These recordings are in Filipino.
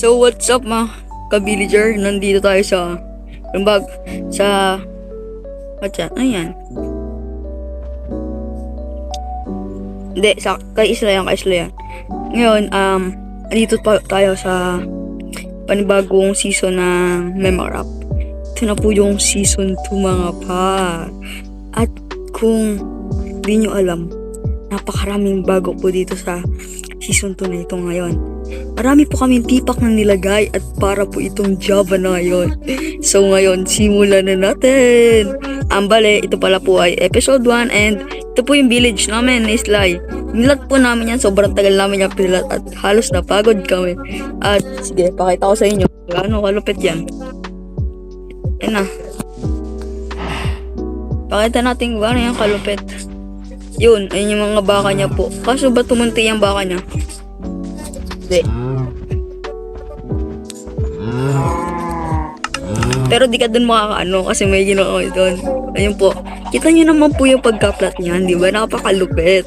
So what's up mga ka-villager? Nandito tayo sa Lumbag sa what's that? Ayan. Hindi, sa kay Isla yan. Ngayon, andito pa tayo sa panibagong season ng Memarap. Ito na po yung season 2 mga par. At kung di nyo alam, napakaraming bago po dito sa season 2 na ito ngayon. Marami po kaming tipak na nilagay at para po itong Java na ngayon. So ngayon, simulan na natin. Bale, ito pala po ay episode 1 and ito po yung village namin ni Sly. Nilat po namin yan, sobrang tagal namin yung pilat at halos napagod kami. At sige, pakita ko sa inyo. Gaano kalupit yan. Yan na. Pakita natin gaano yung kalupit. Yun, ayun yung mga baka niya po. Kaso ba tumunti yung baka niya? Hindi. Pero di ka dun makakaano kasi may ginawa doon. Ayun po. Kita nyo naman po yung pagka-plot niyan, di ba? Napakalupit.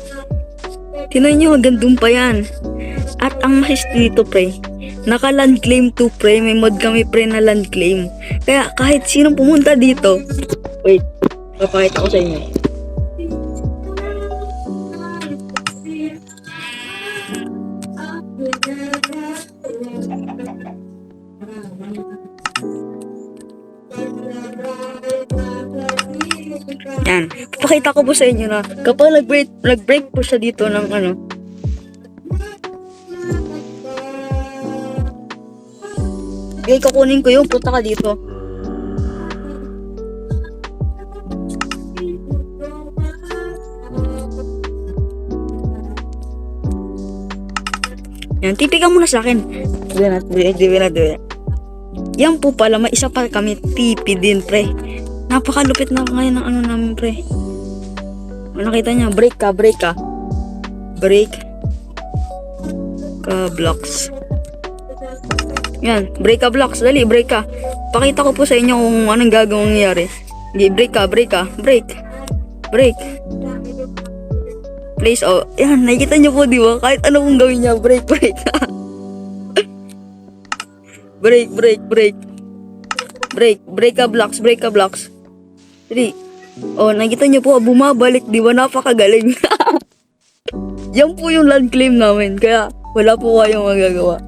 Tingnan nyo, hanggang dun pa yan. At ang mahis dito, pre, naka-land claim to, pre. May mod kami, pre, na land claim. Kaya kahit sinong pumunta dito. Wait, papakita ko sa inyo. Yan. Pakita ko po sa inyo na kapag nag-break po siya dito ng ano. Okay, kukunin ko yung punta ka dito. Yan, tipigan mo na sa akin. Di na. Yan po pala, may isa pa kami tipi din, pre. Napakalupit na ngayon ng ano namin, pre. Nakita niya, break ka. Break ka blocks. Yan, break ka blocks. Dali, break ka. Pakita ko po sa inyo kung anong gagawang nangyari. Okay, break ka. Break. Please, oh. Yan, nakikita niyo po, di ba? Kahit ano pong gawin niya, break. Break ka blocks. Dali. Oh, nakita niyo po, bumabalik, di ba? Napakagaling. Yan po yung land claim namin, kaya wala po kayong magagawa.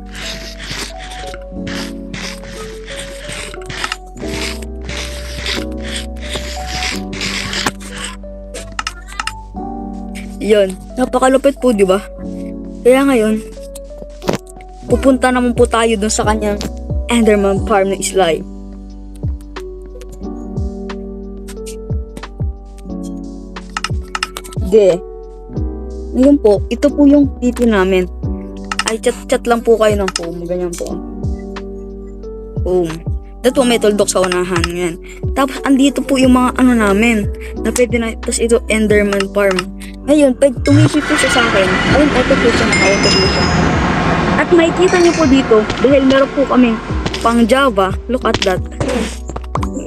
Yun, napakalupit po, di ba? Kaya ngayon, pupunta naman po tayo dun sa kanyang Enderman farm na Sly. Ngayon po, ito po yung titi namin. Ay, chat lang po kayo ng home. Ganyan po. Home. Dito may tuldok sa unahan. Yan. Tapos, andito po yung mga ano namin. Na pwede na, tapos ito, Enderman farm. Ngayon, pag tumipi po siya sa akin, ayun, auto po siya. At makikita niyo po dito, dahil meron po kami pang Java, look at that.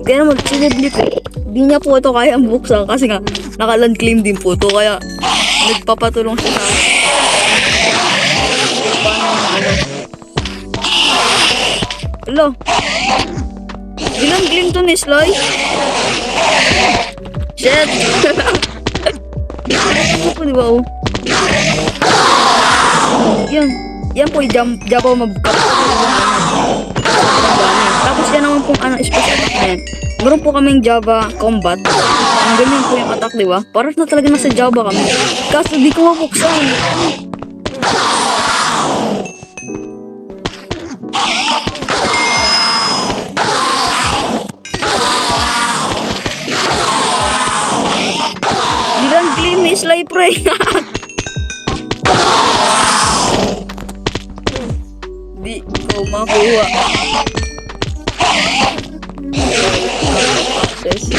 Kaya naman, sinibli po, di niya po ito kaya buksan kasi nga, naka-land claim din po ito, kaya nagpapatulong siya sa akin. Hello? Di-land claim to ni Sly? Shit! Ano po, diba? Yan po yung Java mabukap. Tapos yan naman pong special attack na yan. Meron po kaming Java combat. Ang ganyan po yung attack, diba? Parang na talaga nasa Java kami. Kaso di ko mabuksan. Di-land claim ni Sly, pre. Di ko makuha. Access.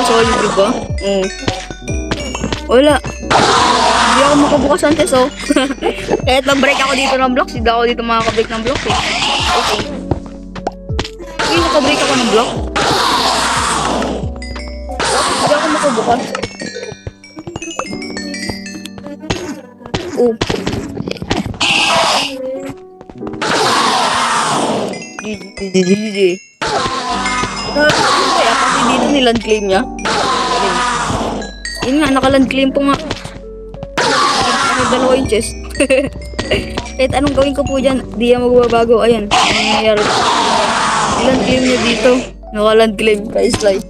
Solid, diba? Wala. Hindi ako makabukas Sanchez, oh. Kahit mag-break ako dito ng blocks, hindi ako dito makaka-break ng block, eh. Okay. Hindi naka-break ako ng block. Hindi ako makabukas. Oh. GG. Kaya kasi dito niland claim niya. Yun nga, nakaland claim po nga. Ano, 2 inches. Kahit anong gawin ko po dyan, di yan magbabago. Ayan, ano nangyayari. Niland claim niya dito. Nakaland claim, ka-slide.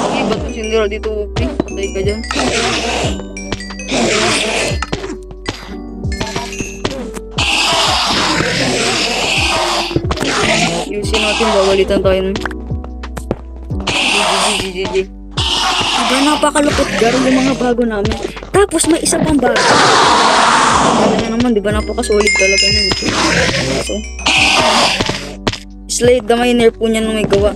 Okay, ba't mo sinira dito, Upi? Patay ka dyan. Yusin natin, babalitan tayo nun. GG. Diba napakalupot garo yung mga bago namin. Tapos may isa pang bago. Ano na naman, diba napakasolid talaga nun. So, Slade the Miner po niya nung may gawa.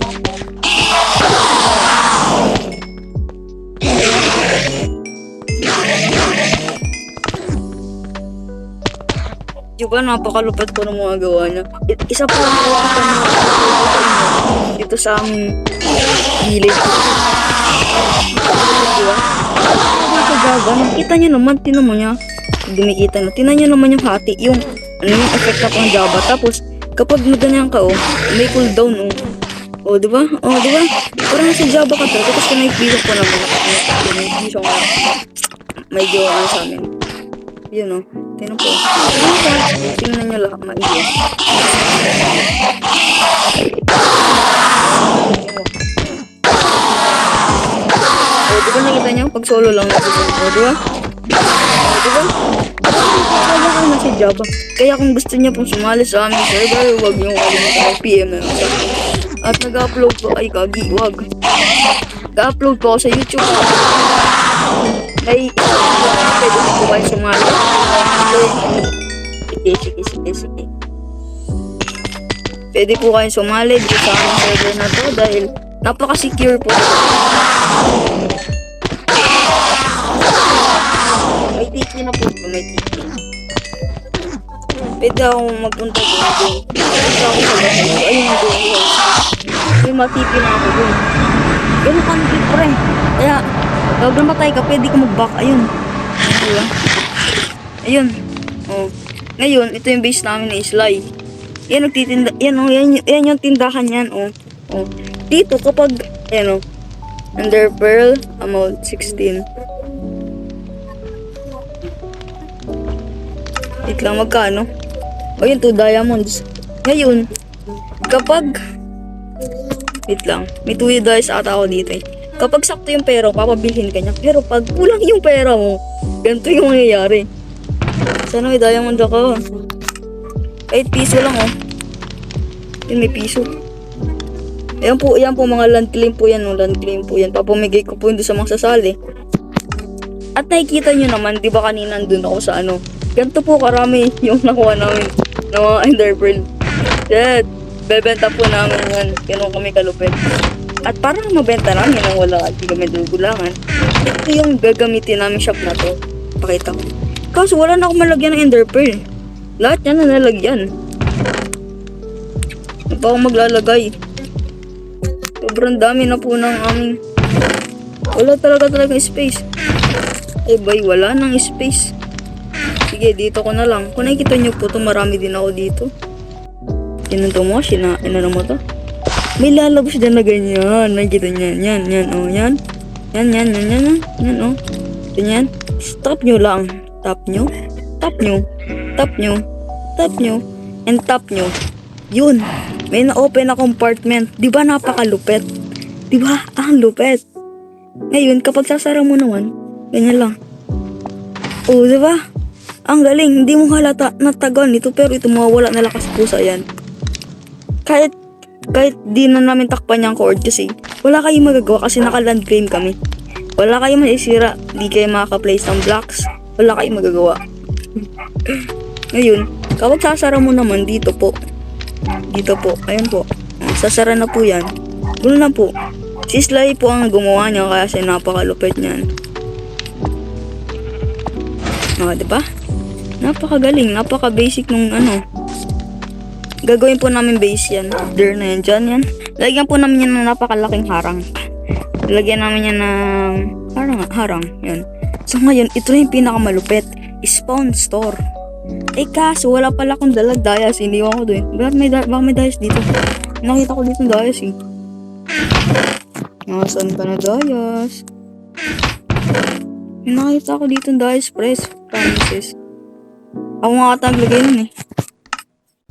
Diba napakalupit po ng mga gawa niya. Isa po ang gawa ko na dito sa aming gilid. Diba? Ito gaga, nakita niyo naman, tinan mo niya. Dumikita na. Tinan niyo naman yung hati, yung ano yung effect na pang Java. Tapos, kapag maganyan ka, oh, may cooldown, oh. Oh, diba? Oh, diba? Parang nasa Java ka talaga. Tapos kung naipisok ko naman. Naipisok ko. Medyo ano sa amin. Yun, oh. Tingnan po. Tingnan nyo lahat. Maigi. O, diba nakita nyo? Pag solo lang natin. O, diba? O, diba? Solo ka na si Java. Kaya kung gusto niya pong sumali sa aming server, huwag nyo kalimutan ng PM na sa akin. At nag-upload po. Ay, kagi. Huwag. Nag-upload po ako sa YouTube. May pwede po kayo sumali. Sige. Pwede po kayo sumali dito sa aming server na to dahil napaka-secure po. May TP na po. May TP. Pwede akong magpunta doon. Pwede ako sa bahay. Ayun na doon. May ma-TP na ako doon. Ganun kang clip pre. Kaya, pag namatay ka, pwede ka mag-back. Ayun. Diba? Ayun. Oh. Ngayon, ito yung base namin na Sly. Yan, nagtitinda. Yan, oh. Yan yung tindahan yan, oh. Oh. Dito, kapag, yan, oh. Under Pearl, amount 16. Wait lang, magkano? O, yun, 2 diamonds. Ngayon, kapag, wait lang, may 2 dice ata ako dito, eh. Kapag sakto yung pera, papabilhin ka niya. Pero pag kulang yung pera mo, ganito yung mangyayari. Sana may diamond ako. Kahit piso lang, oh. Yun, may piso. Yan po mga land claim po yan, oh. Land claim po yan. Papamigay ko po yun doon sa mga sasali. At nakikita nyo naman, di ba kanina nandun ako sa ano. Ganito po karami yung nakuha namin ng mga Ender Pearl. Yan. Bebenta po namin yan. Ganun kami kalupit. At parang mabenta namin nang wala at di kami dugulangan. Ito yung gagamitin namin shop na to. Pakita ko. Kaso wala na akong malagyan ng Ender Pearl. Lahat yan na nalagyan. Ano pa akong maglalagay? Sobrang dami na po ng aming... Wala talaga space. Eh bay, wala nang space. Sige, dito ko na lang. Kung nakikita nyo po ito, marami din ako dito. Kinunto mo, ano mo to? May lalabas dyan na ganyan. Nakikita nyo, yan, oh, yan. Yan, oh. Ganyan. Stop nyo lang. Tap nyo. And tap nyo. Yun. May na-open na compartment. Diba napakalupet? Diba? Ang lupet. Ngayon, kapag sasara mo naman, ganyan lang. Oh, diba? Ang galing. Hindi mo halata natagal nito, pero ito mawawala na lakas pusa yan. Kahit di na namin takpan yung cord kasi wala kayong magagawa kasi naka-land claim kami. Wala kayong maisira. Di kayo makaka-place ng blocks. Wala kayong magagawa. Ngayon, Kapag sasara mo naman dito po. Dito po. Ayun po. Sasara na po yan. Gulo na po. Si Sly po ang gumawa niya kasi napakalupit niyan. Diba? Napakagaling. Napaka-basic nung ano. Gagawin po namin base yan. There na yan. Dyan yan. Lagyan po namin yan ng napakalaking harang. Lagyan namin yan ng harang. Yan. So ngayon, ito na yung pinakamalupit. Spawn store. Kaso wala pala akong dalag dayas. Iniwan ko doon. Bakit may dayas dito? Nakita ko dito ng dayas eh. Saan ka na dayas? Nakita ko dito ng dayas press. Promises. Ako nga kataglagay nun eh.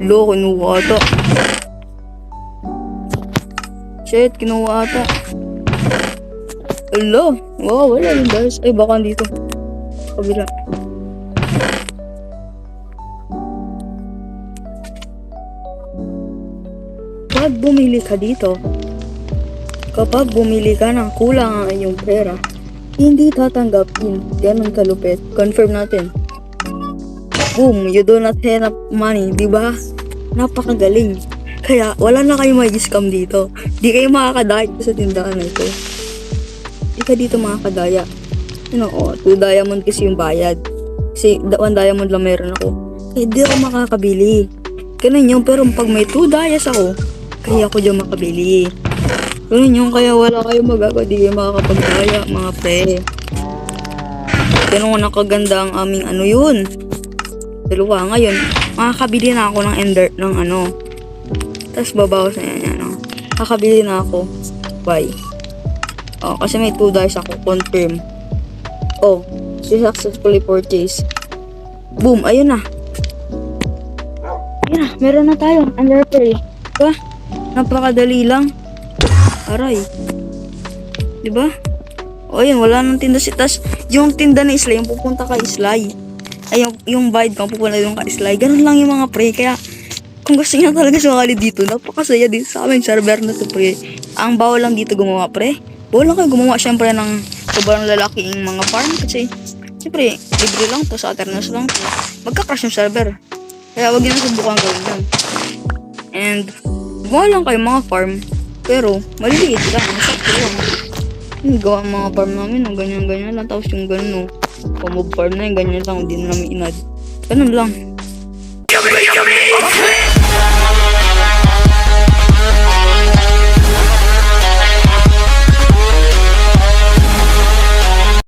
Lo, kinuha ata. Shit, kinuha ata. Hello. Wow, wala yung dayas. Ay, baka dito. Kabila. Kapag bumili ka dito, kapag bumili ka ng kulang ang iyong pera, hindi tatanggapin. Ganun kalupit. Confirm natin. Boom, you do not have money, di ba? Napakagaling. Kaya wala na kayo mag-scam dito. Di kayo makakadaya sa tindahan na ito. Di ka dito makakadaya. 2 diamond kasi yung bayad. Kasi 1 diamond lang meron ako. Kaya di ako makakabili. Ganun yung, pero pag may 2 dayas ako, kaya ako dyan makabili. Ganun yung, kaya wala kayo magagawa. Di kayo makakapagdaya, mga pre. Ganun nakaganda ang aming yun. Dalawa. Ngayon, makakabili na ako ng Tapos babawas na yan. Makakabili na ako. Why? Kasi may 2 dice ako. Confirm. Successfully purchase. Boom, ayun na. Ayun na, meron na tayo. Ender pearl. Diba? Napakadali lang. Aray. Diba? Ayun, wala nang tinda si Tas. Yung tinda ni Sly, yung pupunta kay Sly. Ay, yung bayad ko, pupunta yung kay Sly. Ganun lang yung mga pre. Kaya, kung gusto niya talaga sumali dito, napakasaya din sa aming server na to, pre. Ang bawal lang dito gumawa, pre. Bawal lang kayo gumawa, syempre, ng sobrang lalaking mga farm. Kasi, syempre, libre lang to, sa Aternos lang to. Magka-crash yung server. Kaya, wag niyo na subukan gawin yan. And, gumawa lang kayo mga farm. Pero, maliliit lang. Masakto lang. Gawa ang mga farm namin, ganyan-ganyan lang. Tapos yung ganun, pamob farm na yung ganyan lang. Hindi na namin inad. Ganun lang.